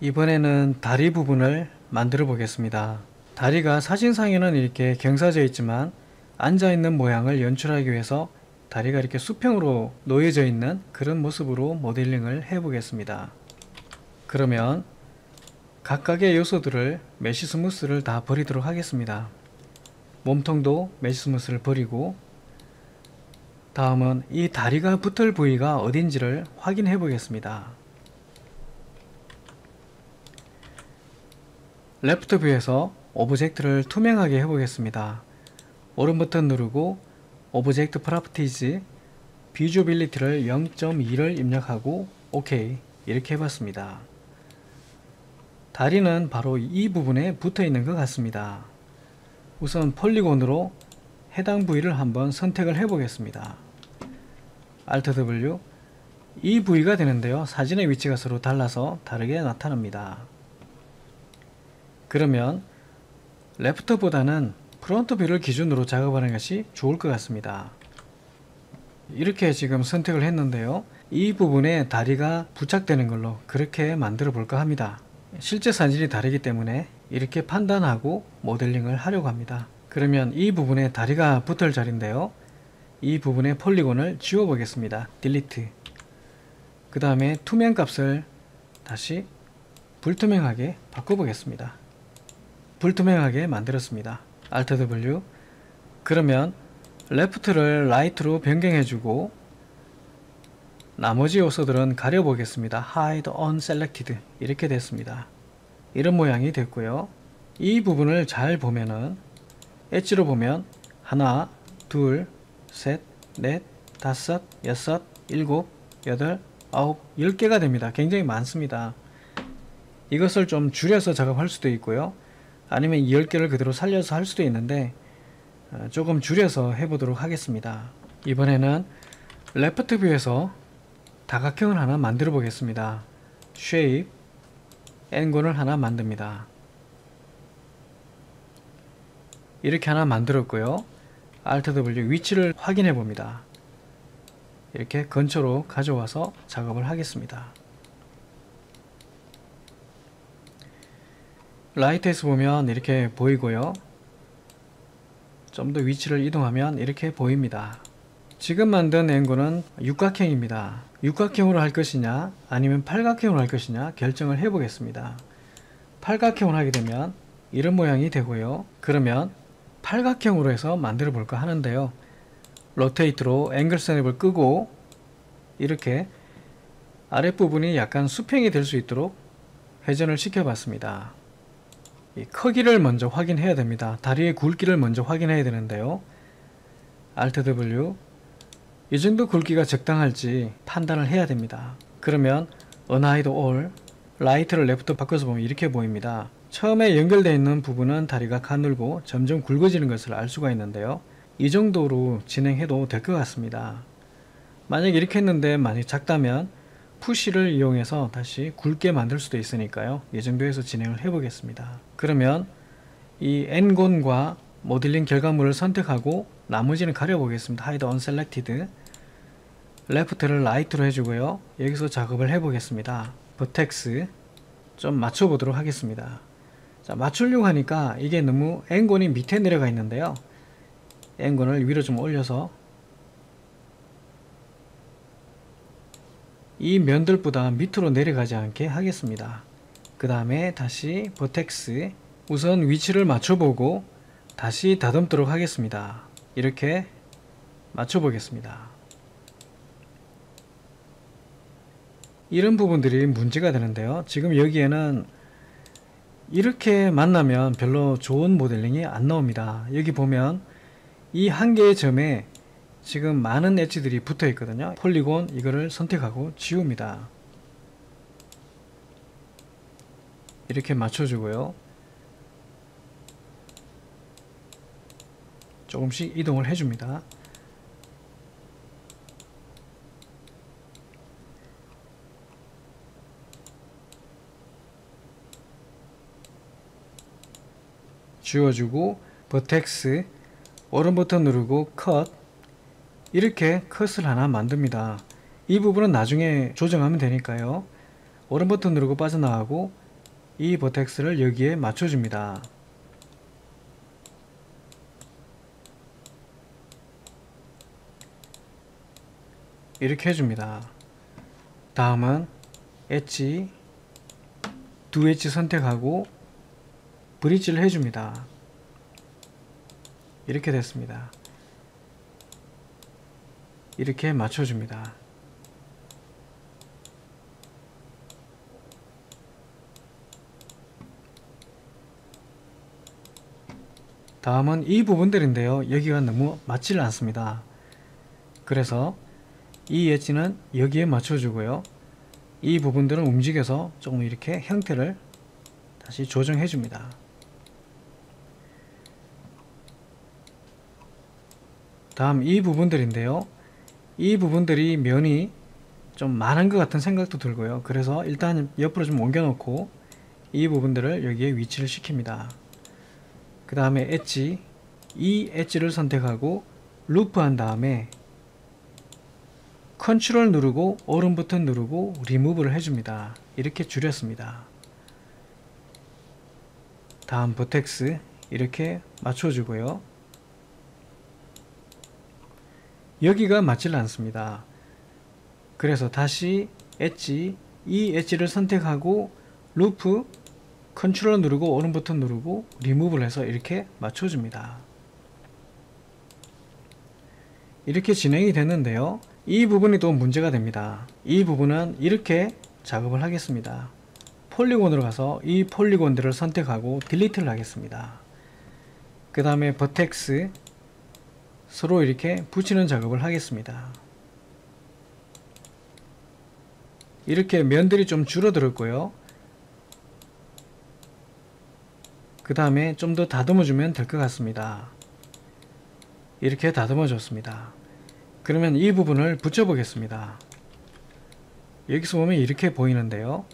이번에는 다리 부분을 만들어 보겠습니다. 다리가 사진상에는 이렇게 경사져 있지만 앉아있는 모양을 연출하기 위해서 다리가 이렇게 수평으로 놓여져 있는 그런 모습으로 모델링을 해 보겠습니다. 그러면 각각의 요소들을 메쉬 스무스를 다 버리도록 하겠습니다. 몸통도 메쉬 스무스를 버리고, 다음은 이 다리가 붙을 부위가 어딘지를 확인해 보겠습니다. 레프트 뷰에서 오브젝트를 투명하게 해 보겠습니다. 오른 버튼 누르고 오브젝트 프로퍼티즈 비주빌리티를 0.2를 입력하고 OK 이렇게 해봤습니다. 다리는 바로 이 부분에 붙어 있는 것 같습니다. 우선 폴리곤으로 해당 부위를 한번 선택을 해 보겠습니다. Alt W. 이 부위가 되는데요, 사진의 위치가 서로 달라서 다르게 나타납니다. 그러면 레프트보다는 프론트 뷰를 기준으로 작업하는 것이 좋을 것 같습니다. 이렇게 지금 선택을 했는데요, 이 부분에 다리가 부착되는 걸로 그렇게 만들어 볼까 합니다. 실제 사진이 다르기 때문에 이렇게 판단하고 모델링을 하려고 합니다. 그러면 이 부분에 다리가 붙을 자리인데요, 이 부분의 폴리곤을 지워 보겠습니다. 딜리트. 그 다음에 투명 값을 다시 불투명하게 바꿔 보겠습니다. 불투명하게 만들었습니다. Alt W. 그러면 레프트를 라이트로 변경해 주고 나머지 요소들은 가려 보겠습니다. Hide Unselected 이렇게 됐습니다. 이런 모양이 됐고요. 이 부분을 잘 보면은 엣지로 보면 하나, 둘, 셋, 넷, 다섯, 여섯, 일곱, 여덟, 아홉, 10개가 됩니다. 굉장히 많습니다. 이것을 좀 줄여서 작업할 수도 있고요, 아니면 10개를 그대로 살려서 할 수도 있는데 조금 줄여서 해보도록 하겠습니다. 이번에는 레프트 뷰에서 다각형을 하나 만들어 보겠습니다. Shape, N곤을 하나 만듭니다. 이렇게 하나 만들었고요. Alt W 위치를 확인해 봅니다. 이렇게 근처로 가져와서 작업을 하겠습니다. 라이트에서 보면 이렇게 보이고요, 좀 더 위치를 이동하면 이렇게 보입니다. 지금 만든 앵글은 육각형입니다. 육각형으로 할 것이냐 아니면 팔각형으로 할 것이냐 결정을 해 보겠습니다. 팔각형으로 하게 되면 이런 모양이 되고요, 그러면 팔각형으로 해서 만들어 볼까 하는데요, 로테이트로 앵글 스냅을 끄고 이렇게 아랫부분이 약간 수평이 될 수 있도록 회전을 시켜 봤습니다. 이 크기를 먼저 확인해야 됩니다. 다리의 굵기를 먼저 확인해야 되는데요, Alt W. 이 정도 굵기가 적당할지 판단을 해야 됩니다. 그러면 Unhide All, 라이트를 레프트 바꿔서 보면 이렇게 보입니다. 처음에 연결되어 있는 부분은 다리가 가늘고 점점 굵어지는 것을 알 수가 있는데요, 이 정도로 진행해도 될 것 같습니다. 만약 이렇게 했는데 만약 작다면 푸시를 이용해서 다시 굵게 만들 수도 있으니까요, 이 정도에서 진행을 해 보겠습니다. 그러면 이 N곤과 모델링 결과물을 선택하고 나머지는 가려 보겠습니다. Hide Unselected. 레프트를 라이트로 해주고요, 여기서 작업을 해 보겠습니다. 버텍스 좀 맞춰 보도록 하겠습니다. 자, 맞추려고 하니까 이게 너무 N곤이 밑에 내려가 있는데요, N곤을 위로 좀 올려서 이 면들보다 밑으로 내려가지 않게 하겠습니다. 그 다음에 다시 버텍스, 우선 위치를 맞춰보고 다시 다듬도록 하겠습니다. 이렇게 맞춰보겠습니다. 이런 부분들이 문제가 되는데요, 지금 여기에는 이렇게 만나면 별로 좋은 모델링이 안 나옵니다. 여기 보면 이 한 개의 점에 지금 많은 엣지들이 붙어 있거든요. 폴리곤 이거를 선택하고 지웁니다. 이렇게 맞춰주고요, 조금씩 이동을 해줍니다. 지워주고 버텍스 오른 버튼 누르고 컷, 이렇게 컷을 하나 만듭니다. 이 부분은 나중에 조정하면 되니까요, 오른 버튼 누르고 빠져나가고 이 버텍스를 여기에 맞춰줍니다. 이렇게 해줍니다. 다음은 엣지, 두 엣지 선택하고 브릿지를 해줍니다. 이렇게 됐습니다. 이렇게 맞춰줍니다. 다음은 이 부분들인데요. 여기가 너무 맞지를 않습니다. 그래서 이 엣지는 여기에 맞춰주고요. 이 부분들은 움직여서 조금 이렇게 형태를 다시 조정해 줍니다. 다음 이 부분들인데요. 이 부분들이 면이 좀 많은 것 같은 생각도 들고요. 그래서 일단 옆으로 좀 옮겨 놓고 이 부분들을 여기에 위치를 시킵니다. 그 다음에 엣지, 이 엣지를 선택하고 루프 한 다음에 컨트롤 누르고 오른 버튼 누르고 리무브를 해줍니다. 이렇게 줄였습니다. 다음 버텍스 이렇게 맞춰주고요. 여기가 맞질 않습니다. 그래서 다시 엣지, 이 엣지를 선택하고 루프, 컨트롤 누르고 오른 버튼 누르고 리무브를 해서 이렇게 맞춰줍니다. 이렇게 진행이 됐는데요. 이 부분이 또 문제가 됩니다. 이 부분은 이렇게 작업을 하겠습니다. 폴리곤으로 가서 이 폴리곤들을 선택하고 딜리트를 하겠습니다. 그 다음에 버텍스 서로 이렇게 붙이는 작업을 하겠습니다. 이렇게 면들이 좀 줄어들었고요. 그 다음에 좀 더 다듬어 주면 될 것 같습니다. 이렇게 다듬어 줬습니다. 그러면 이 부분을 붙여 보겠습니다. 여기서 보면 이렇게 보이는데요.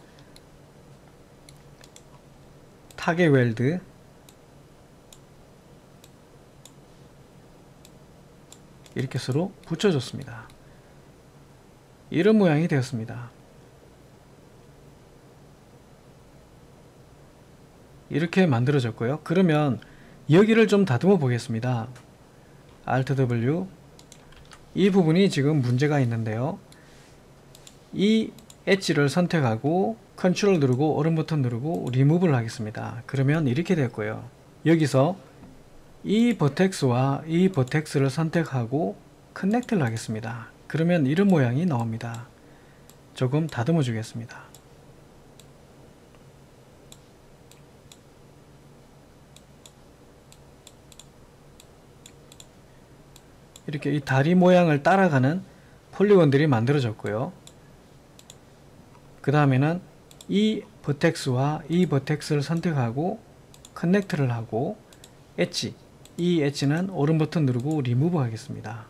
타겟 웰드 이렇게 서로 붙여줬습니다. 이런 모양이 되었습니다. 이렇게 만들어졌고요. 그러면 여기를 좀 다듬어 보겠습니다. Alt W 이 부분이 지금 문제가 있는데요. 이 엣지를 선택하고 컨트롤 누르고 오른 버튼 누르고 리무브를 하겠습니다. 그러면 이렇게 됐고요. 여기서 이 버텍스와 이 버텍스를 선택하고 커넥트를 하겠습니다. 그러면 이런 모양이 나옵니다. 조금 다듬어 주겠습니다. 이렇게 이 다리 모양을 따라가는 폴리곤들이 만들어졌고요. 그 다음에는 이 버텍스와 이 버텍스를 선택하고 커넥트를 하고 엣지, 이 엣지는 오른 버튼 누르고 리무브 하겠습니다.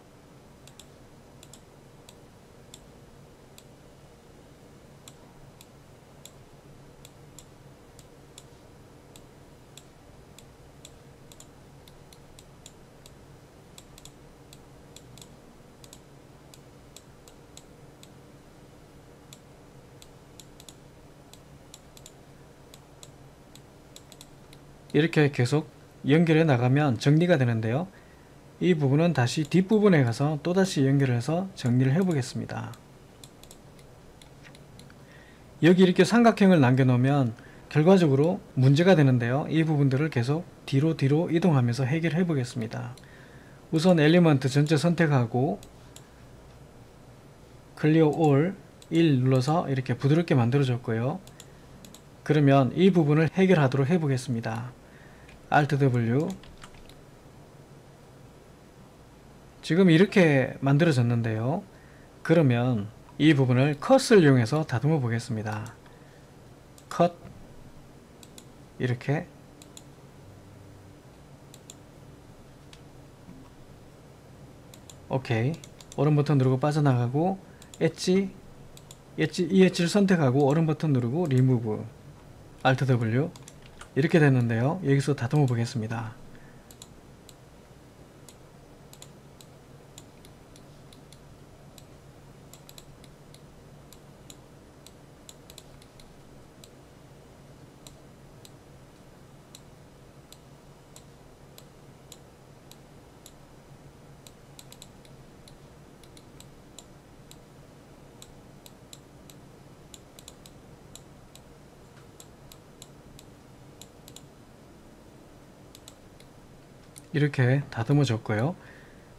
이렇게 계속 연결해 나가면 정리가 되는데요. 이 부분은 다시 뒷부분에 가서 또다시 연결해서 정리를 해 보겠습니다. 여기 이렇게 삼각형을 남겨 놓으면 결과적으로 문제가 되는데요. 이 부분들을 계속 뒤로 이동하면서 해결해 보겠습니다. 우선 엘리먼트 전체 선택하고 클리어 올 1 눌러서 이렇게 부드럽게 만들어졌고요. 그러면 이 부분을 해결하도록 해 보겠습니다. Alt W 지금 이렇게 만들어졌는데요. 그러면 이 부분을 컷을 이용해서 다듬어 보겠습니다. 컷 이렇게 오케이 오른 버튼 누르고 빠져나가고 엣지 이 엣지를 선택하고 오른 버튼 누르고 리무브 Alt W 이렇게 됐는데요. 여기서 다듬어 보겠습니다. 이렇게 다듬어 줬고요.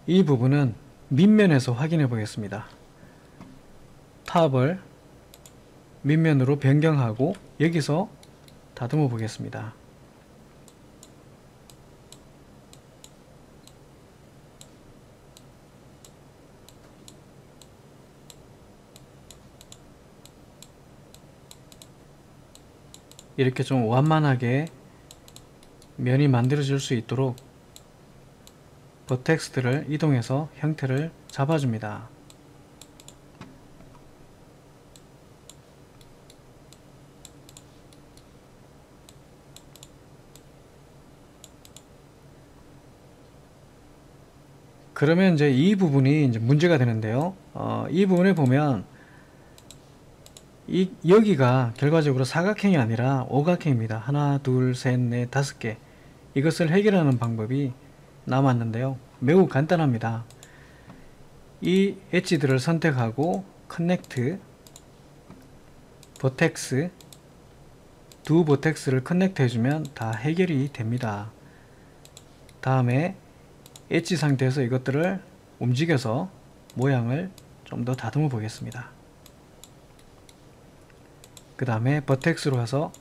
이 부분은 밑면에서 확인해 보겠습니다. 탑을 밑면으로 변경하고 여기서 다듬어 보겠습니다. 이렇게 좀 완만하게 면이 만들어질 수 있도록 버텍스를 이동해서 형태를 잡아줍니다. 그러면 이제 이 부분이 이제 문제가 되는데요. 이 부분에 보면 여기가 결과적으로 사각형이 아니라 오각형입니다. 하나, 둘, 셋, 넷, 다섯 개. 이것을 해결하는 방법이 남았는데요. 매우 간단합니다. 이 엣지들을 선택하고 커넥트, 버텍스, 두 버텍스를 커넥트 해주면 다 해결이 됩니다. 다음에 엣지 상태에서 이것들을 움직여서 모양을 좀 더 다듬어 보겠습니다. 그 다음에 버텍스로 와서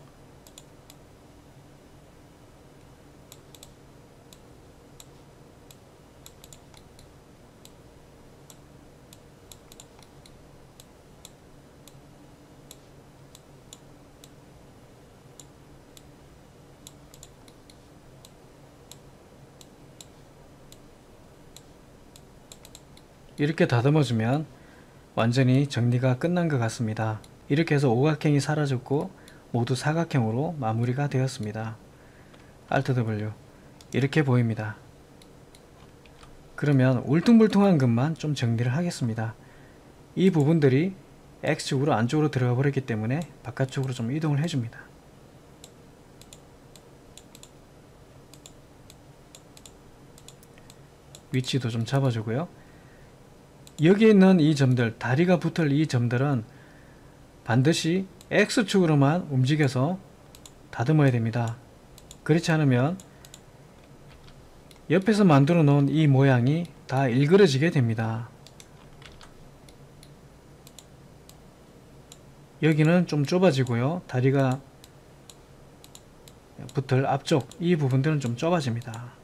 이렇게 다듬어주면 완전히 정리가 끝난 것 같습니다. 이렇게 해서 오각형이 사라졌고 모두 사각형으로 마무리가 되었습니다. Alt W 이렇게 보입니다. 그러면 울퉁불퉁한 것만 좀 정리를 하겠습니다. 이 부분들이 X축으로 안쪽으로 들어가 버렸기 때문에 바깥쪽으로 좀 이동을 해줍니다. 위치도 좀 잡아주고요. 여기 있는 이 점들, 다리가 붙을 이 점들은 반드시 X축으로만 움직여서 다듬어야 됩니다. 그렇지 않으면 옆에서 만들어 놓은 이 모양이 다 일그러지게 됩니다. 여기는 좀 좁아지고요. 다리가 붙을 앞쪽 이 부분들은 좀 좁아집니다.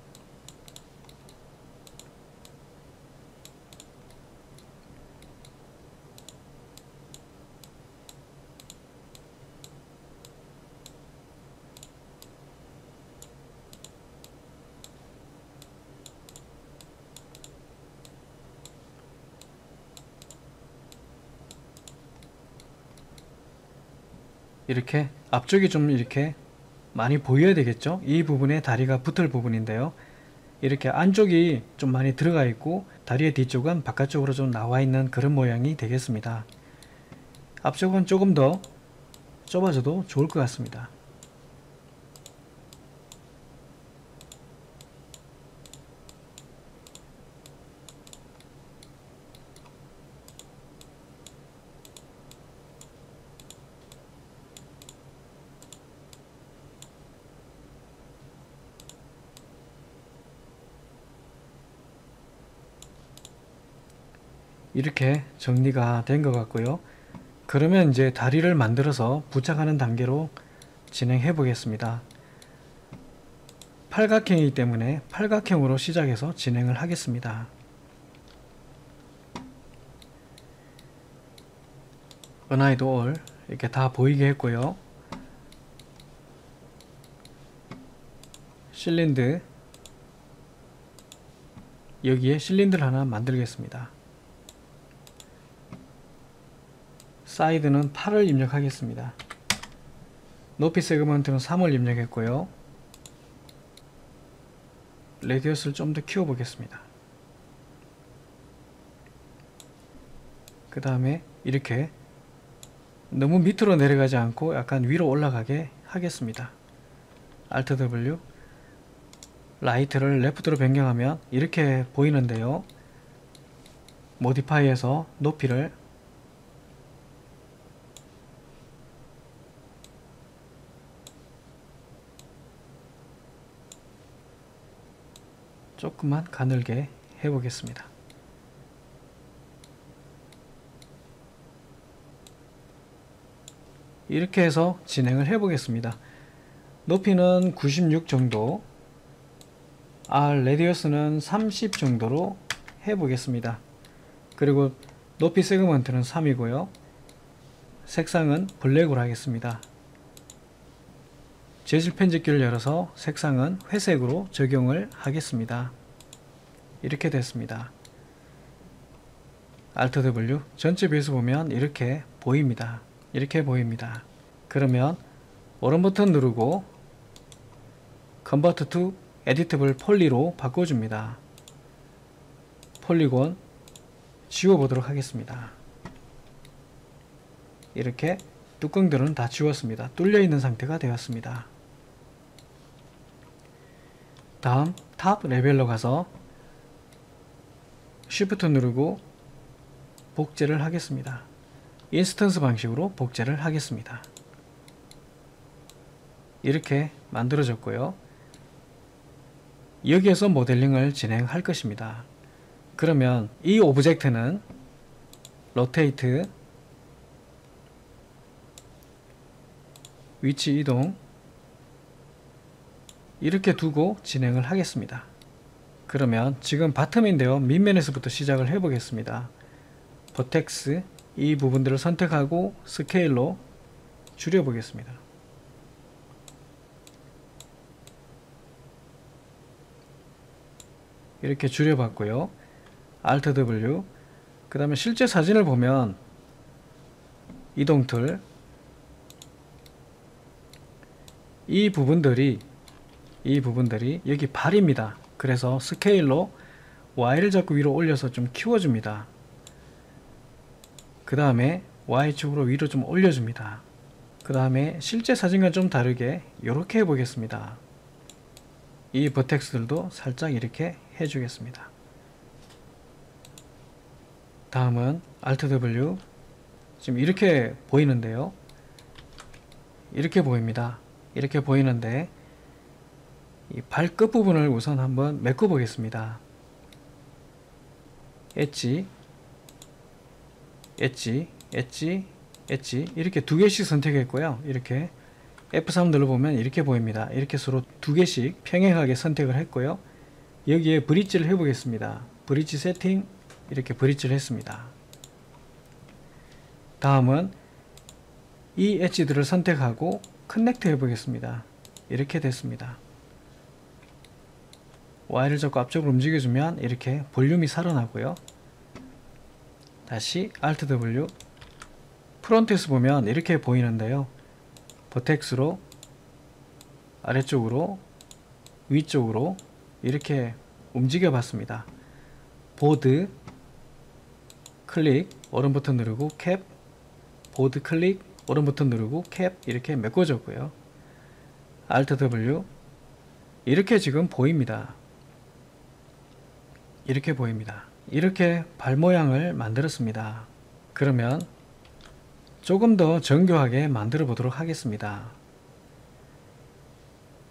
이렇게 앞쪽이 좀 이렇게 많이 보여야 되겠죠. 이 부분에 다리가 붙을 부분인데요. 이렇게 안쪽이 좀 많이 들어가 있고 다리의 뒤쪽은 바깥쪽으로 좀 나와 있는 그런 모양이 되겠습니다. 앞쪽은 조금 더 좁아져도 좋을 것 같습니다. 이렇게 정리가 된 것 같고요. 그러면 이제 다리를 만들어서 부착하는 단계로 진행해 보겠습니다. 팔각형이기 때문에 팔각형으로 시작해서 진행을 하겠습니다. Unhide All 이렇게 다 보이게 했고요. 실린드 여기에 실린드를 하나 만들겠습니다. 사이드는 8을 입력하겠습니다. 높이 세그먼트는 3을 입력했고요. 레디어스를 좀 더 키워 보겠습니다. 그 다음에 이렇게 너무 밑으로 내려가지 않고 약간 위로 올라가게 하겠습니다. Alt W 라이트를 레프트로 변경하면 이렇게 보이는데요. 모디파이에서 높이를 조금만 가늘게 해 보겠습니다. 이렇게 해서 진행을 해 보겠습니다. 높이는 96 정도, 레디어스는 30 정도로 해 보겠습니다. 그리고 높이 세그먼트는 3이고요. 색상은 블랙으로 하겠습니다. 재질 편집기를 열어서 색상은 회색으로 적용을 하겠습니다. 이렇게 됐습니다. Alt W 전체 뷰에서 보면 이렇게 보입니다. 이렇게 보입니다. 그러면 오른 버튼 누르고 Convert to Editable Poly로 바꿔줍니다. 폴리곤 지워보도록 하겠습니다. 이렇게 뚜껑들은 다 지웠습니다. 뚫려있는 상태가 되었습니다. 다음 탑 레벨로 가서 Shift 누르고 복제를 하겠습니다. 인스턴스 방식으로 복제를 하겠습니다. 이렇게 만들어졌고요. 여기에서 모델링을 진행할 것입니다. 그러면 이 오브젝트는 로테이트, 위치 이동 이렇게 두고 진행을 하겠습니다. 그러면 지금 바텀인데요. 밑면에서부터 시작을 해 보겠습니다. 버텍스 이 부분들을 선택하고 스케일로 줄여 보겠습니다. 이렇게 줄여 봤고요. Alt W 그 다음에 실제 사진을 보면 이동 툴 이 부분들이 여기 발입니다. 그래서 스케일로 Y를 잡고 위로 올려서 좀 키워줍니다. 그 다음에 Y축으로 위로 좀 올려줍니다. 그 다음에 실제 사진과 좀 다르게 이렇게 해보겠습니다. 이 버텍스들도 살짝 이렇게 해주겠습니다. 다음은 Alt W 지금 이렇게 보이는데요. 이렇게 보입니다. 이렇게 보이는데 이 발끝 부분을 우선 한번 메꿔 보겠습니다. 엣지, 엣지, 엣지, 엣지 이렇게 두 개씩 선택했고요. 이렇게 F3 눌러보면 이렇게 보입니다. 이렇게 서로 두 개씩 평행하게 선택을 했고요. 여기에 브릿지를 해보겠습니다. 브릿지 세팅 이렇게 브릿지를 했습니다. 다음은 이 엣지들을 선택하고 커넥트 해보겠습니다. 이렇게 됐습니다. Y를 잡고 앞쪽으로 움직여주면 이렇게 볼륨이 살아나고요. 다시 Alt W 프론트에서 보면 이렇게 보이는데요. 버텍스로 아래쪽으로 위쪽으로 이렇게 움직여 봤습니다. 보드 클릭 오른 버튼 누르고 캡 보드 클릭 오른 버튼 누르고 캡 이렇게 메꿔줬고요. Alt W 이렇게 지금 보입니다. 이렇게 보입니다. 이렇게 발 모양을 만들었습니다. 그러면 조금 더 정교하게 만들어 보도록 하겠습니다.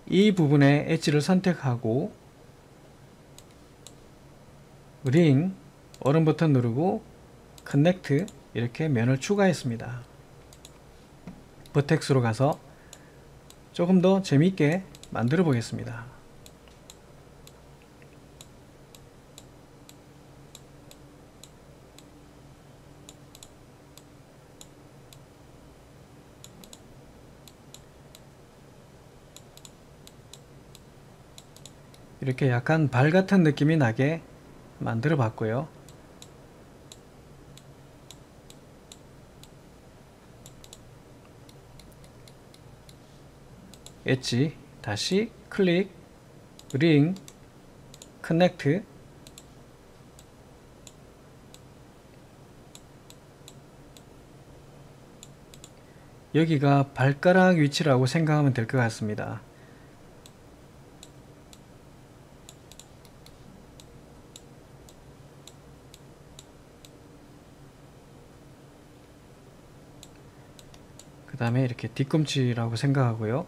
이 부분에 엣지를 선택하고 링 오른 버튼 누르고 커넥트 이렇게 면을 추가했습니다. 버텍스로 가서 조금 더 재미있게 만들어 보겠습니다. 이렇게 약간 발 같은 느낌이 나게 만들어 봤고요. 엣지 다시 클릭 링 커넥트 여기가 발가락 위치라고 생각하면 될 것 같습니다. 그 다음에 이렇게 뒤꿈치라고 생각하고요.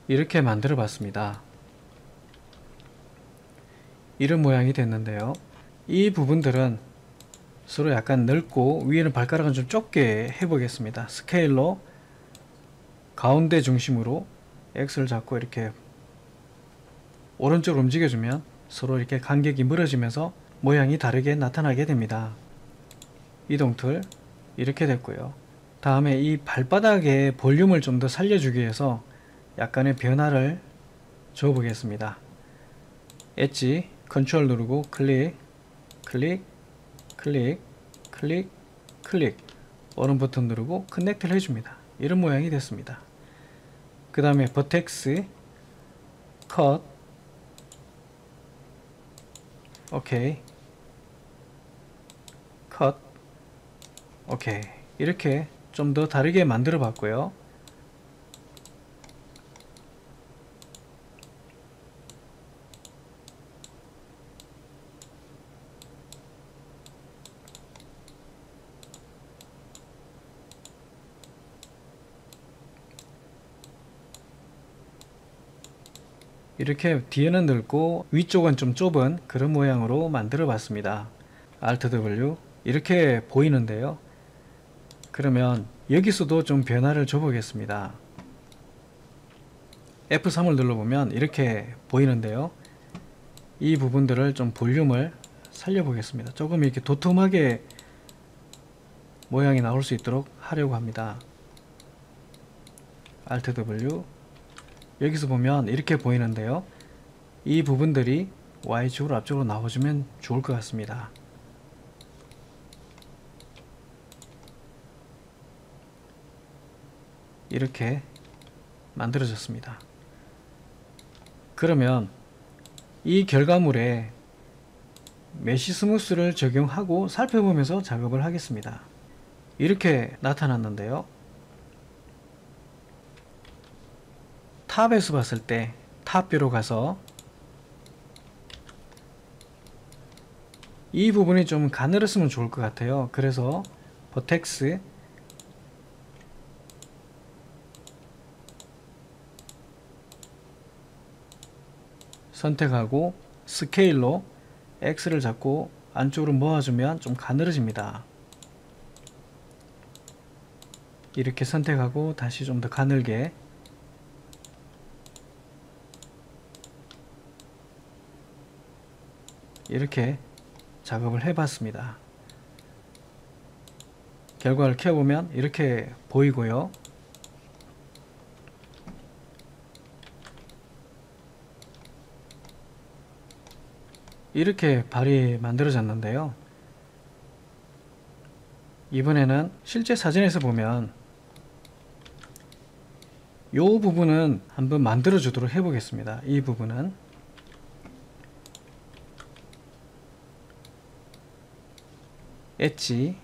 이렇게 만들어 봤습니다. 이런 모양이 됐는데요. 이 부분들은 서로 약간 넓고 위에는 발가락은 좀 좁게 해보겠습니다. 스케일로 가운데 중심으로 X를 잡고 이렇게 오른쪽으로 움직여주면 서로 이렇게 간격이 멀어지면서 모양이 다르게 나타나게 됩니다. 이동툴 이렇게 됐고요. 다음에 이 발바닥의 볼륨을 좀 더 살려주기 위해서 약간의 변화를 줘 보겠습니다. 엣지 컨트롤 누르고 클릭 클릭 클릭 클릭 클릭 오른 버튼 누르고 커넥트를 해줍니다. 이런 모양이 됐습니다. 그 다음에 버텍스 컷 오케이 컷 오케이 이렇게 좀 더 다르게 만들어 봤고요. 이렇게 뒤에는 넓고 위쪽은 좀 좁은 그런 모양으로 만들어 봤습니다. Alt W 이렇게 보이는데요. 그러면 여기서도 좀 변화를 줘 보겠습니다. F3을 눌러보면 이렇게 보이는데요. 이 부분들을 좀 볼륨을 살려 보겠습니다. 조금 이렇게 도톰하게 모양이 나올 수 있도록 하려고 합니다. Alt W 여기서 보면 이렇게 보이는데요. 이 부분들이 Y축으로 앞쪽으로 나와주면 좋을 것 같습니다. 이렇게 만들어졌습니다. 그러면 이 결과물에 메쉬 스무스를 적용하고 살펴보면서 작업을 하겠습니다. 이렇게 나타났는데요. 탑에서 봤을 때 탑뷰로 가서 이 부분이 좀 가늘었으면 좋을 것 같아요. 그래서 버텍스 선택하고 스케일로 X를 잡고 안쪽으로 모아주면 좀 가늘어집니다. 이렇게 선택하고 다시 좀 더 가늘게 이렇게 작업을 해봤습니다. 결과를 켜보면 이렇게 보이고요. 이렇게 발이 만들어졌는데요. 이번에는 실제 사진에서 보면 이 부분은 한번 만들어 주도록 해보겠습니다. 이 부분은 엣지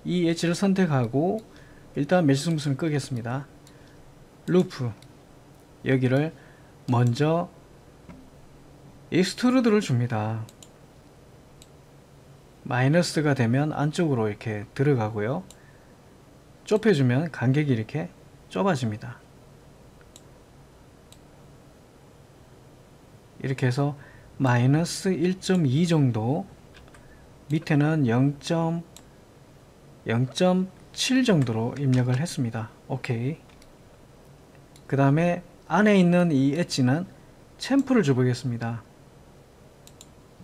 이 엣지를 선택하고 일단 메쉬 스무스를 끄겠습니다. 루프 여기를 먼저 익스트루드를 줍니다. 마이너스가 되면 안쪽으로 이렇게 들어가고요. 좁혀주면 간격이 이렇게 좁아집니다. 이렇게 해서 마이너스 1.2 정도 밑에는 0.7 정도로 입력을 했습니다. 오케이. 그 다음에 안에 있는 이 엣지는 챔프를 줘보겠습니다.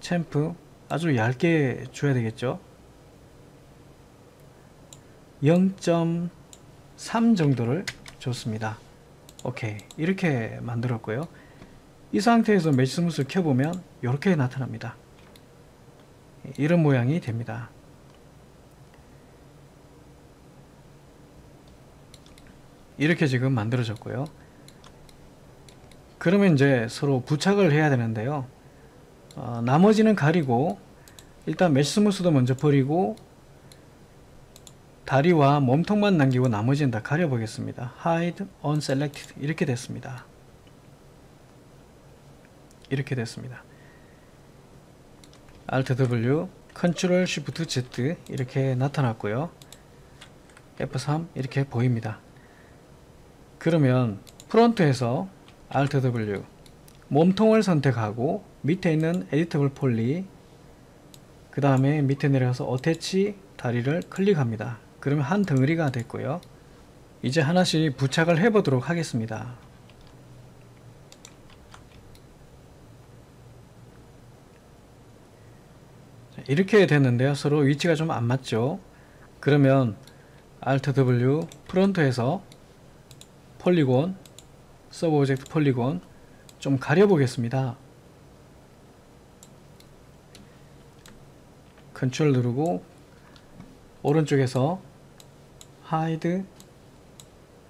챔프 아주 얇게 줘야 되겠죠. 0.3 정도를 줬습니다. 오케이. 이렇게 만들었고요. 이 상태에서 메쉬 스무스를 켜보면 이렇게 나타납니다. 이런 모양이 됩니다. 이렇게 지금 만들어졌고요. 그러면 이제 서로 부착을 해야 되는데요. 나머지는 가리고 일단 메쉬 스무스도 먼저 버리고 다리와 몸통만 남기고 나머지는 다 가려 보겠습니다. Hide Unselected 이렇게 됐습니다. 이렇게 됐습니다. Alt W, Ctrl Shift Z 이렇게 나타났고요. F3 이렇게 보입니다. 그러면 프론트에서 Alt W 몸통을 선택하고 밑에 있는 에디터블 폴리, 그 다음에 밑에 내려가서 어태치 다리를 클릭합니다. 그러면 한 덩어리가 됐고요. 이제 하나씩 부착을 해 보도록 하겠습니다. 이렇게 됐는데요. 서로 위치가 좀 안 맞죠. 그러면 Alt W 프론트에서 폴리곤, 서브 오브젝트 폴리곤 좀 가려 보겠습니다. 컨트롤 누르고 오른쪽에서 Hide,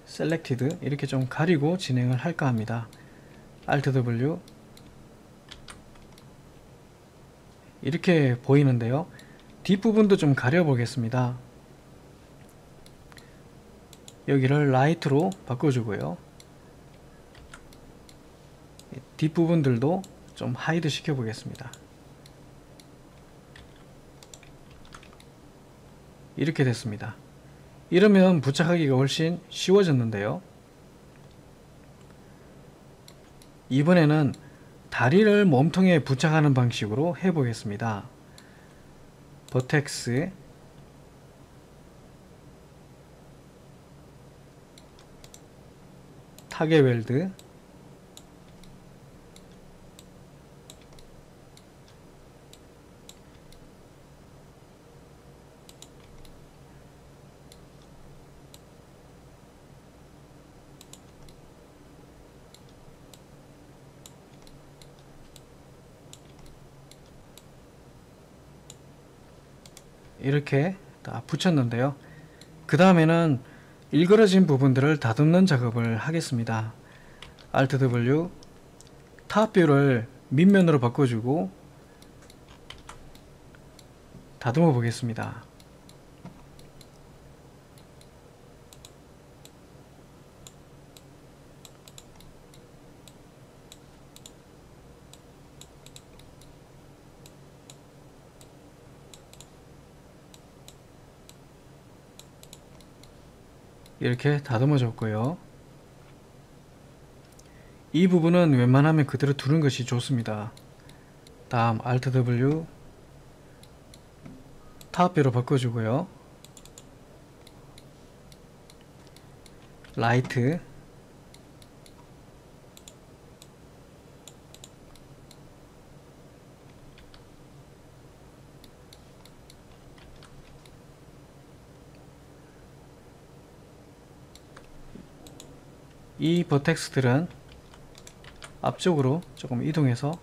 Selected 이렇게 좀 가리고 진행을 할까 합니다. Alt W 이렇게 보이는데요. 뒷부분도 좀 가려 보겠습니다. 여기를 라이트로 바꿔주고요. 뒷부분들도 좀 하이드 시켜 보겠습니다. 이렇게 됐습니다. 이러면 부착하기가 훨씬 쉬워졌는데요. 이번에는 다리를 몸통에 부착하는 방식으로 해보겠습니다. 버텍스, 타겟 웰드, 이렇게 다 붙였는데요. 그 다음에는 일그러진 부분들을 다듬는 작업을 하겠습니다. Alt W 탑뷰를 밑면으로 바꿔주고 다듬어 보겠습니다. 이렇게 다듬어 줬고요. 이 부분은 웬만하면 그대로 두는 것이 좋습니다. 다음 Alt W 탑뷰로 바꿔주고요. 라이트, 이 버텍스들은 앞쪽으로 조금 이동해서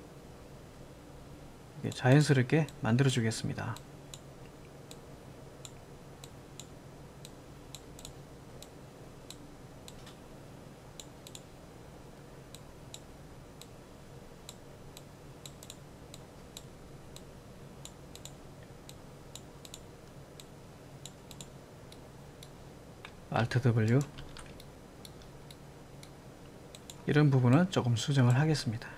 자연스럽게 만들어 주겠습니다. Alt W 이런 부분은 조금 수정을 하겠습니다.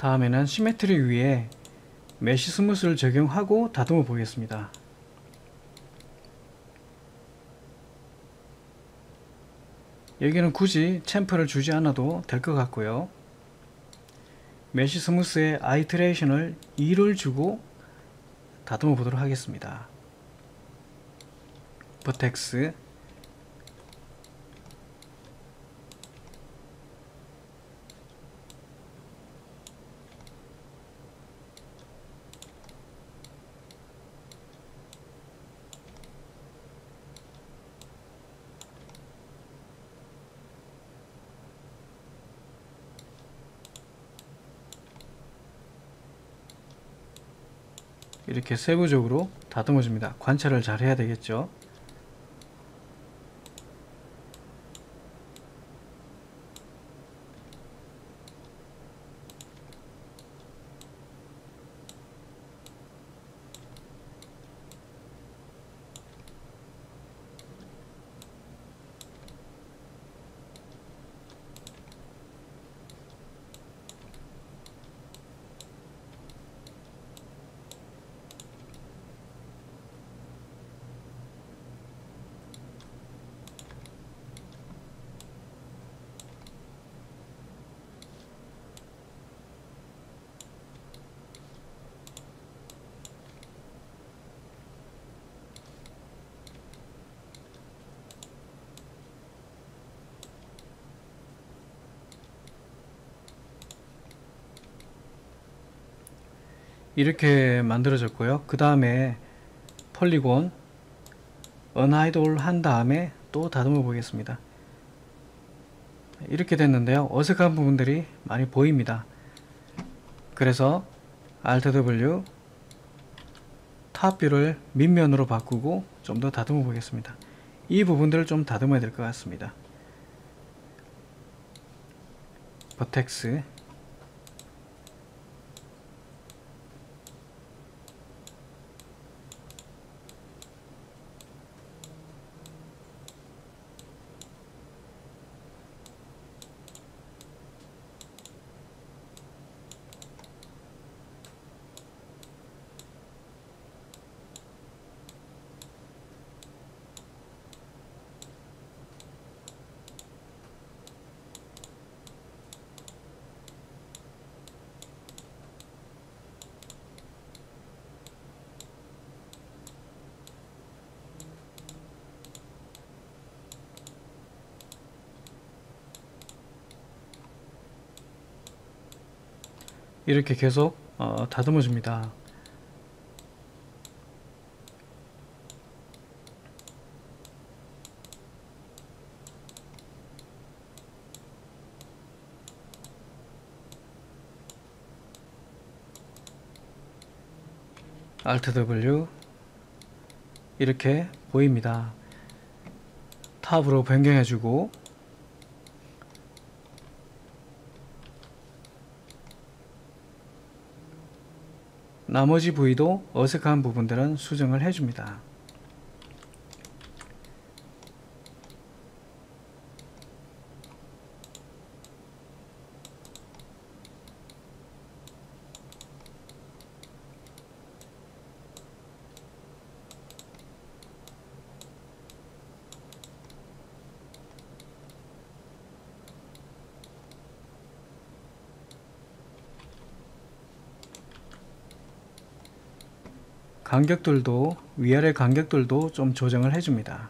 다음에는 시메트리 위에 메쉬 스무스를 적용하고 다듬어 보겠습니다. 여기는 굳이 챔프를 주지 않아도 될 것 같고요. 메쉬 스무스의 아이트레이션을 2를 주고 다듬어 보도록 하겠습니다. 버텍스, 이렇게 세부적으로 다듬어 줍니다. 관찰을 잘 해야 되겠죠. 이렇게 만들어졌고요. 그 다음에 폴리곤 언하이드 올 한 다음에 또 다듬어 보겠습니다. 이렇게 됐는데요. 어색한 부분들이 많이 보입니다. 그래서 Alt W 탑뷰를 밑면으로 바꾸고 좀 더 다듬어 보겠습니다. 이 부분들을 좀 다듬어야 될 것 같습니다. 버텍스 이렇게 계속 다듬어 줍니다. Alt W 이렇게 보입니다. 탑으로 변경해주고 나머지 부위도 어색한 부분들은 수정을 해줍니다. 간격들도 위아래 간격들도 좀 조정을 해줍니다.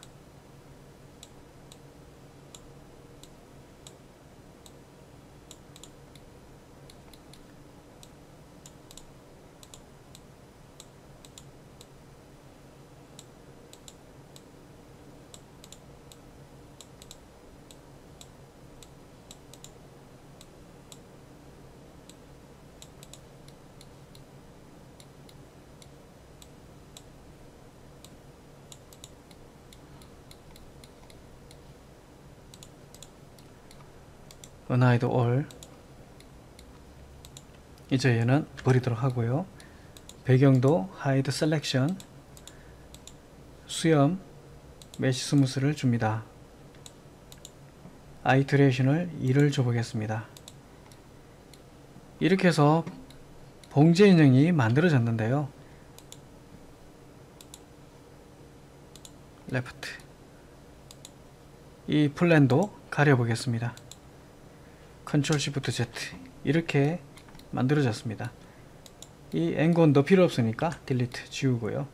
언하이드 올 이제 얘는 버리도록 하고요. 배경도 하이드 셀렉션 수염 메시 스무스를 줍니다. 아이트레이션을 2를 줘보겠습니다. 이렇게 해서 봉제 인형이 만들어졌는데요. 레프트 이 플랜도 가려보겠습니다. 컨트롤 시프트 Z 이렇게 만들어졌습니다. 이 앵건도 필요 없으니까 딜리트 지우고요.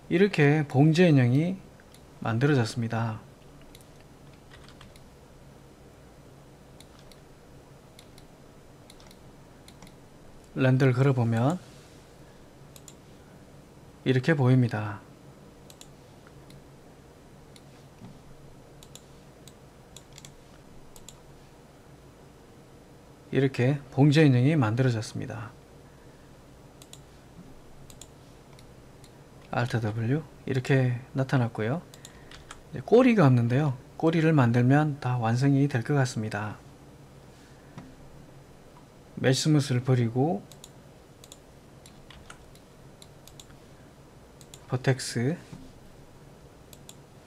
이렇게 봉제 인형이 만들어졌습니다. 랜드를 걸어보면 이렇게 보입니다. 이렇게 봉제 인형이 만들어졌습니다. Alt W 이렇게 나타났고요. 이제 꼬리가 없는데요. 꼬리를 만들면 다 완성이 될 것 같습니다. 메쉬 스무스를 버리고 버텍스,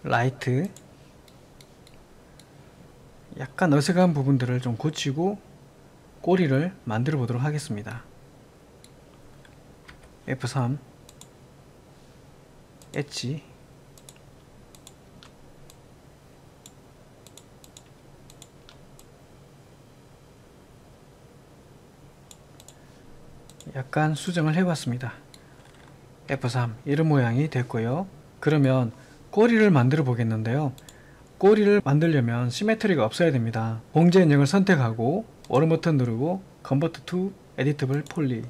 라이트, 약간 어색한 부분들을 좀 고치고 꼬리를 만들어 보도록 하겠습니다. F3 엣지, 약간 수정을 해봤습니다. F3 이런 모양이 됐고요. 그러면 꼬리를 만들어 보겠는데요. 꼬리를 만들려면 시메트리가 없어야 됩니다. 봉제 인형을 선택하고 오른 버튼 누르고 Convert to Editable Poly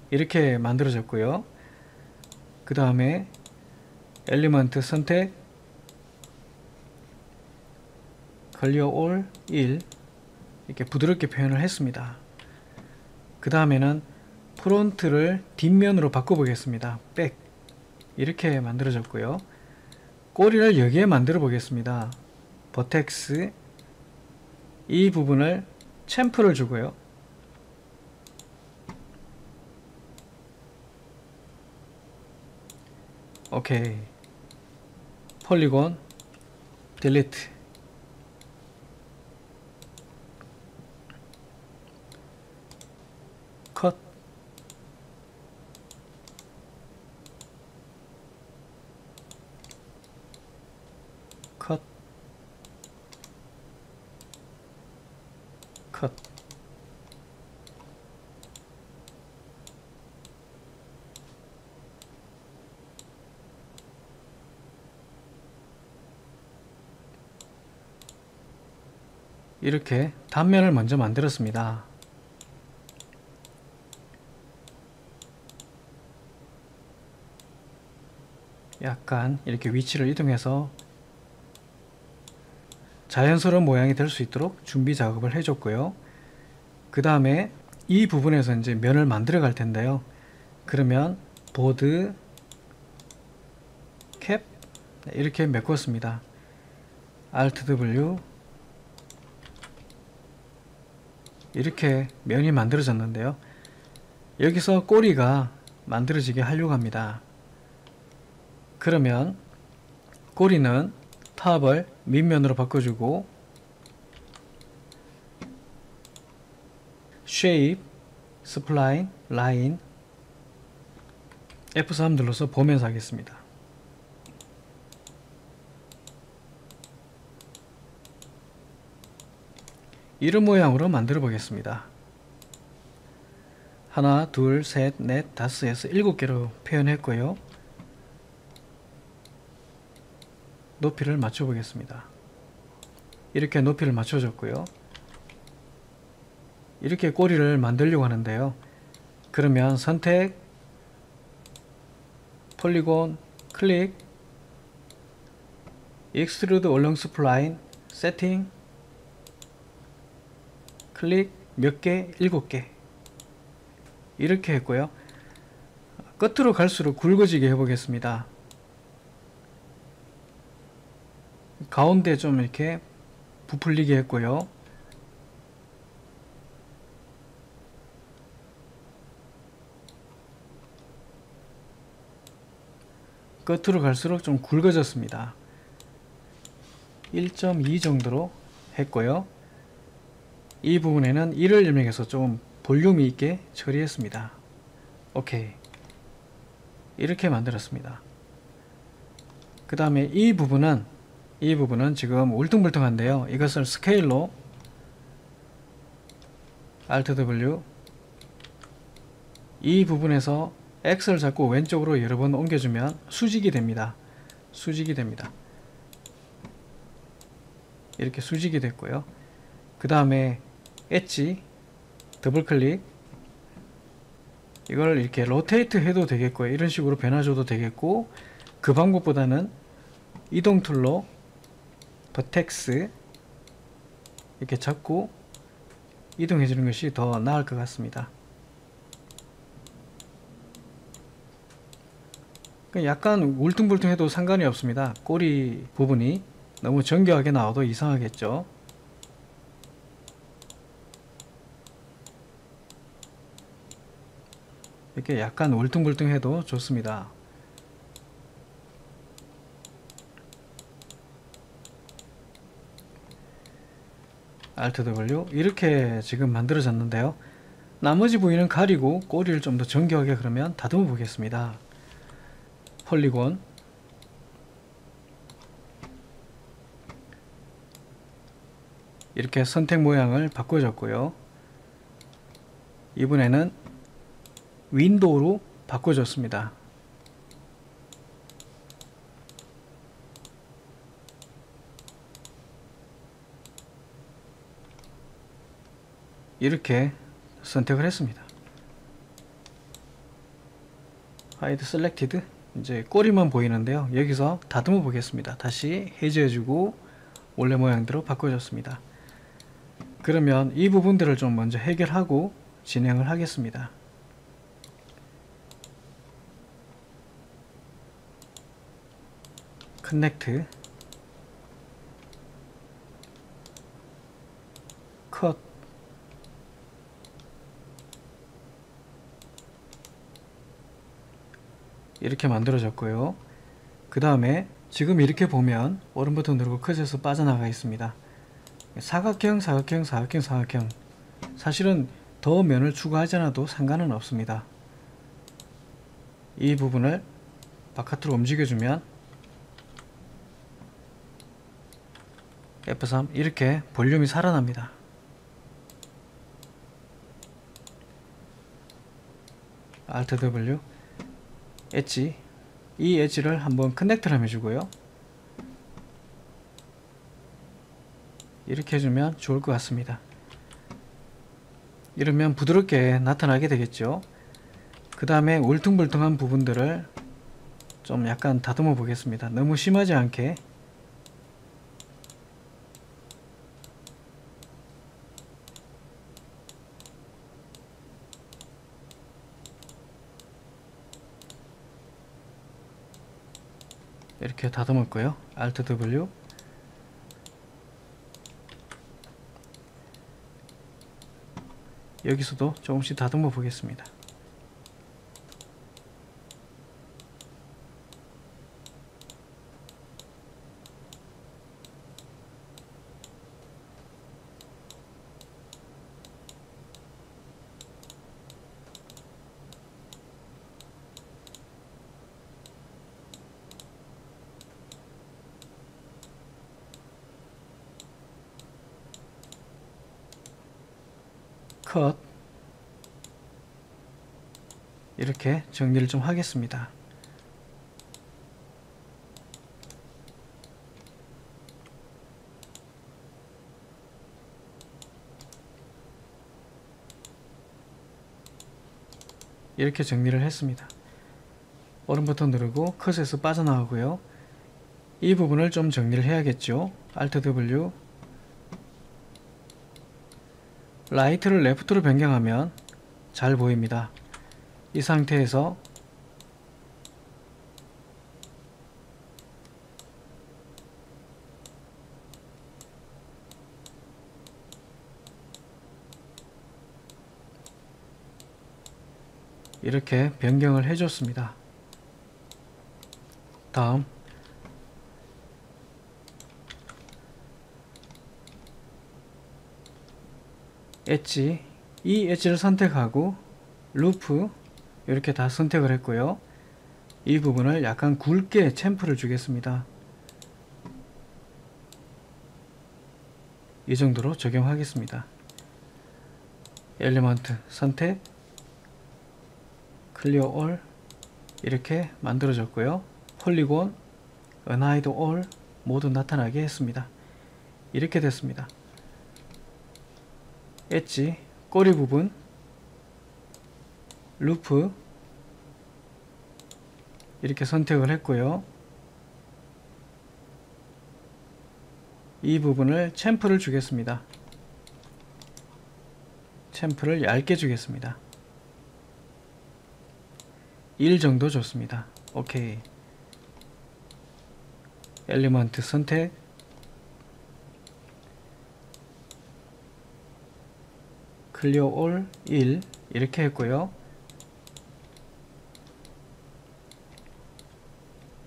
이렇게 만들어졌고요. 그 다음에 엘리먼트 선택, Clear All 1 이렇게 부드럽게 표현을 했습니다. 그 다음에는 프론트를 뒷면으로 바꿔보겠습니다. 백 이렇게 만들어졌고요. 꼬리를 여기에 만들어 보겠습니다. 버텍스 이 부분을 챔프를 주고요. 오케이. 폴리곤 딜리트, 컷, 컷, 컷. 이렇게 단면을 먼저 만들었습니다. 약간 이렇게 위치를 이동해서 자연스러운 모양이 될 수 있도록 준비 작업을 해줬고요. 그 다음에 이 부분에서 이제 면을 만들어 갈 텐데요. 그러면 보드 캡 이렇게 메꿨습니다. Alt W 이렇게 면이 만들어졌는데요. 여기서 꼬리가 만들어지게 하려고 합니다. 그러면 꼬리는 탑을 밑면으로 바꿔주고 Shape, Spline, Line F3 눌러서 보면서 하겠습니다. 이런 모양으로 만들어 보겠습니다. 하나, 둘, 셋, 넷, 다섯에서 7개로 표현했고요. 높이를 맞춰 보겠습니다. 이렇게 높이를 맞춰줬고요. 이렇게 꼬리를 만들려고 하는데요. 그러면 선택, 폴리곤, 클릭, Extrude Along Spline, 세팅, 클릭, 몇 개? 7개 이렇게 했고요. 끝으로 갈수록 굵어지게 해보겠습니다. 가운데 좀 이렇게 부풀리게 했고요. 끝으로 갈수록 좀 굵어졌습니다. 1.2 정도로 했고요. 이 부분에는 1을 입력해서 좀 볼륨이 있게 처리했습니다. 오케이. 이렇게 만들었습니다. 그 다음에 이 부분은 지금 울퉁불퉁한데요. 이것을 스케일로 Alt W 이 부분에서 X를 잡고 왼쪽으로 여러 번 옮겨주면 수직이 됩니다. 수직이 됩니다. 이렇게 수직이 됐고요. 그 다음에 엣지 더블 클릭 이걸 이렇게 로테이트 해도 되겠고요. 이런 식으로 변화 줘도 되겠고 그 방법보다는 이동 툴로 버텍스 이렇게 잡고 이동해 주는 것이 더 나을 것 같습니다. 약간 울퉁불퉁해도 상관이 없습니다. 꼬리 부분이 너무 정교하게 나와도 이상하겠죠. 이렇게 약간 울퉁불퉁해도 좋습니다. Alt W 이렇게 지금 만들어졌는데요. 나머지 부위는 가리고 꼬리를 좀 더 정교하게 그러면 다듬어 보겠습니다. 폴리곤 이렇게 선택 모양을 바꿔줬고요. 이번에는 윈도우로 바꿔줬습니다. 이렇게 선택을 했습니다. 하이드 셀렉티드 이제 꼬리만 보이는데요. 여기서 다듬어 보겠습니다. 다시 해제해주고 원래 모양대로 바꿔줬습니다. 그러면 이 부분들을 좀 먼저 해결하고 진행을 하겠습니다. 커넥트 컷 이렇게 만들어졌고요. 그 다음에 지금 이렇게 보면 오른 버튼 누르고 컷에서 빠져나가 있습니다. 사각형 사각형 사각형 사각형 사실은 더 면을 추가하지 않아도 상관은 없습니다. 이 부분을 바깥으로 움직여주면 F3 이렇게 볼륨이 살아납니다. Alt W 엣지 이 엣지를 한번 커넥트를 해주고요. 이렇게 해주면 좋을 것 같습니다. 이러면 부드럽게 나타나게 되겠죠. 그 다음에 울퉁불퉁한 부분들을 좀 약간 다듬어 보겠습니다. 너무 심하지 않게 이렇게 다듬었고요. Alt W 여기서도 조금씩 다듬어 보겠습니다. 컷 이렇게 정리를 좀 하겠습니다. 이렇게 정리를 했습니다. 오른 버튼 누르고 컷에서 빠져나오고요. 이 부분을 좀 정리를 해야겠죠. Alt W 라이트를 레프트로 변경하면 잘 보입니다. 이 상태에서 이렇게 변경을 해줬습니다. 다음 엣지 이 엣지를 선택하고 루프 이렇게 다 선택을 했고요. 이 부분을 약간 굵게 챔프를 주겠습니다. 이 정도로 적용하겠습니다. 엘리먼트 선택 클리어 올 이렇게 만들어졌고요. 폴리곤 언하이드 올 모두 나타나게 했습니다. 이렇게 됐습니다. 엣지 꼬리 부분 루프 이렇게 선택을 했고요. 이 부분을 챔프를 주겠습니다. 챔프를 얇게 주겠습니다. 1 정도 좋습니다. 오케이. 엘리먼트 선택, 클리어 올 1 이렇게 했고요.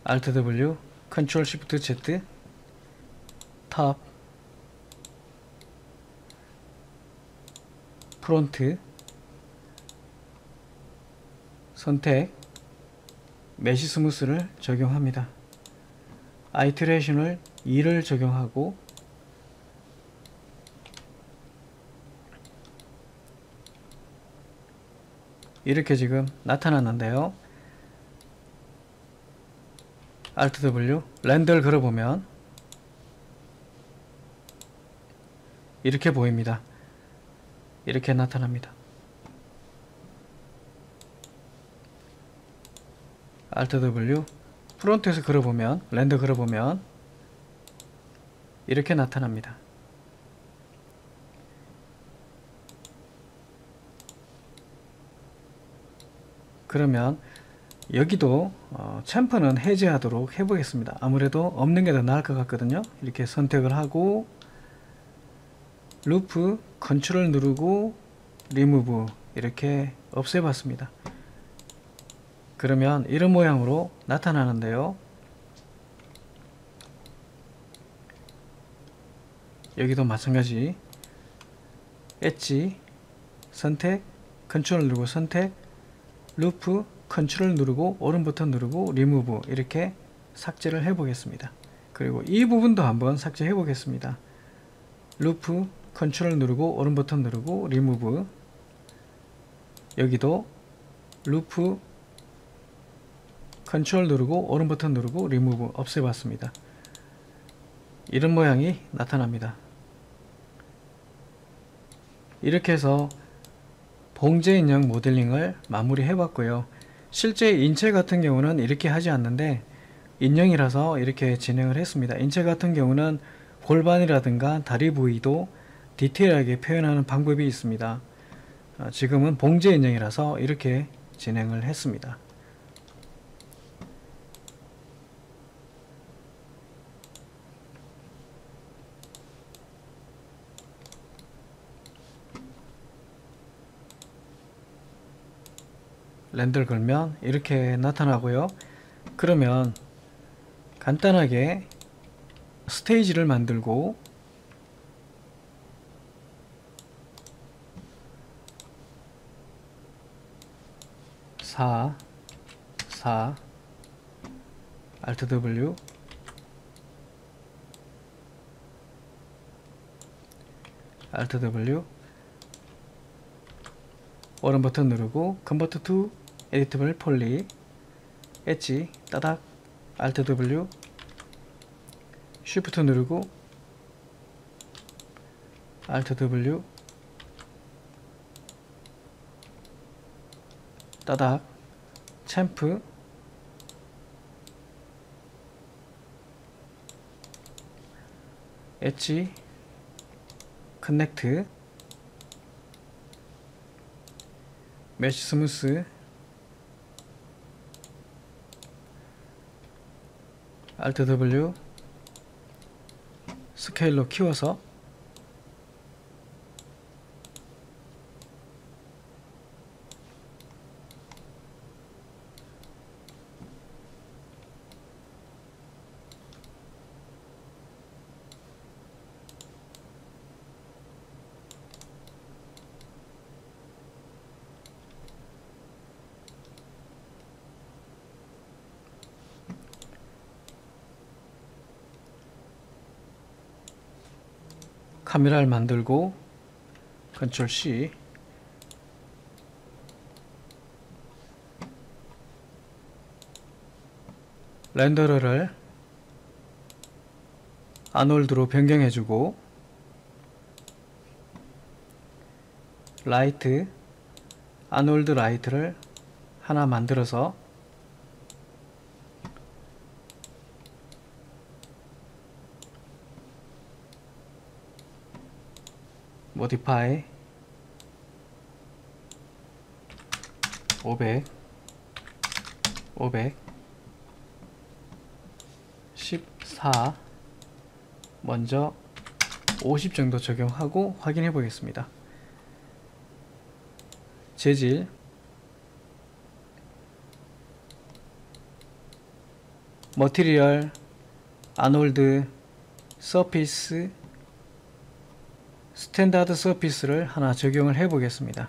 Alt W, Ctrl Shift Z, 탑, 프론트, 선택, 메시 스무스를 적용합니다. 아이트레이션을 2를 적용하고 이렇게 지금 나타났는데요. Alt W, 렌더를 걸어보면 이렇게 보입니다. 이렇게 나타납니다. Alt W, 프론트에서 걸어보면, 렌더 걸어보면 이렇게 나타납니다. 그러면 여기도 챔프는 해제하도록 해보겠습니다. 아무래도 없는 게 더 나을 것 같거든요. 이렇게 선택을 하고 루프 컨트롤 누르고 리무브 이렇게 없애봤습니다. 그러면 이런 모양으로 나타나는데요. 여기도 마찬가지 엣지 선택 컨트롤 누르고 선택 루프 컨트롤 누르고 오른 버튼 누르고 리무브 이렇게 삭제를 해 보겠습니다. 그리고 이 부분도 한번 삭제해 보겠습니다. 루프 컨트롤 누르고 오른 버튼 누르고 리무브, 여기도 루프 컨트롤 누르고 오른 버튼 누르고 리무브 없애봤습니다. 이런 모양이 나타납니다. 이렇게 해서 봉제 인형 모델링을 마무리 해봤고요. 실제 인체 같은 경우는 이렇게 하지 않는데 인형이라서 이렇게 진행을 했습니다. 인체 같은 경우는 골반이라든가 다리 부위도 디테일하게 표현하는 방법이 있습니다. 지금은 봉제 인형이라서 이렇게 진행을 했습니다. 렌더를 걸면 이렇게 나타나고요. 그러면 간단하게 스테이지를 만들고 Alt W Alt W 오른 버튼 누르고 Convert to Editable Poly 엣지 따닥 Alt W Shift 누르고 Alt W 따닥 챔프 엣지 커넥트 메쉬 스무스 Alt W 스케일로 키워서 카메라를 만들고 Ctrl C 렌더러를 아놀드로 변경해주고 라이트 아놀드 라이트를 하나 만들어서 모디파이 500 4 먼저 50 정도 적용하고 확인해 보겠습니다. 재질 머티리얼 아놀드 서피스 스탠다드 서피스를 하나 적용을 해 보겠습니다.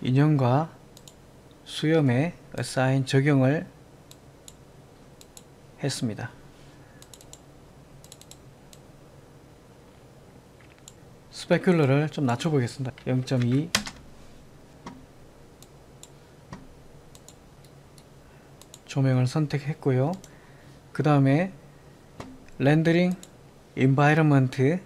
인형과 수염에 어사인 적용을 했습니다. 스페큘러를 좀 낮춰 보겠습니다. 0.2 조명을 선택했고요. 그 다음에 렌더링 인바이러먼트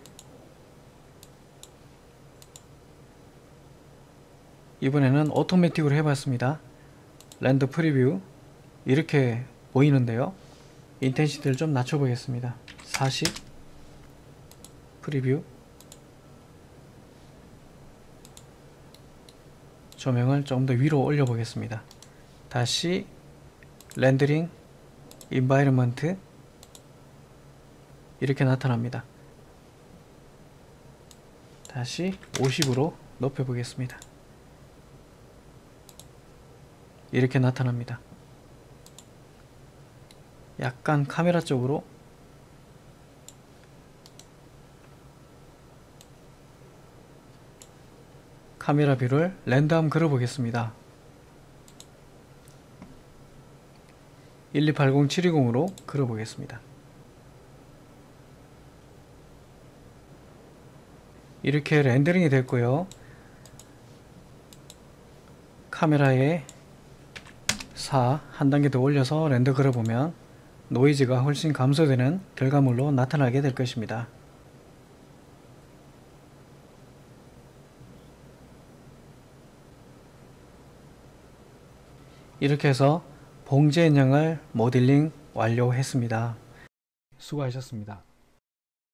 이번에는 오토매틱으로 해봤습니다. 렌더 프리뷰 이렇게 보이는데요. 인텐시티를 좀 낮춰 보겠습니다. 40 프리뷰 조명을 좀 더 위로 올려 보겠습니다. 다시 렌더링 인바이러먼트 이렇게 나타납니다. 다시 50으로 높여 보겠습니다. 이렇게 나타납니다. 약간 카메라 쪽으로 카메라 뷰를 랜덤 걸어 보겠습니다. 1280720으로 걸어 보겠습니다. 이렇게 렌더링이 됐고요. 카메라에 4 한 단계 더 올려서 렌더 걸어보면 노이즈가 훨씬 감소되는 결과물로 나타나게 될 것입니다. 이렇게 해서 봉제 인형을 모델링 완료했습니다. 수고하셨습니다.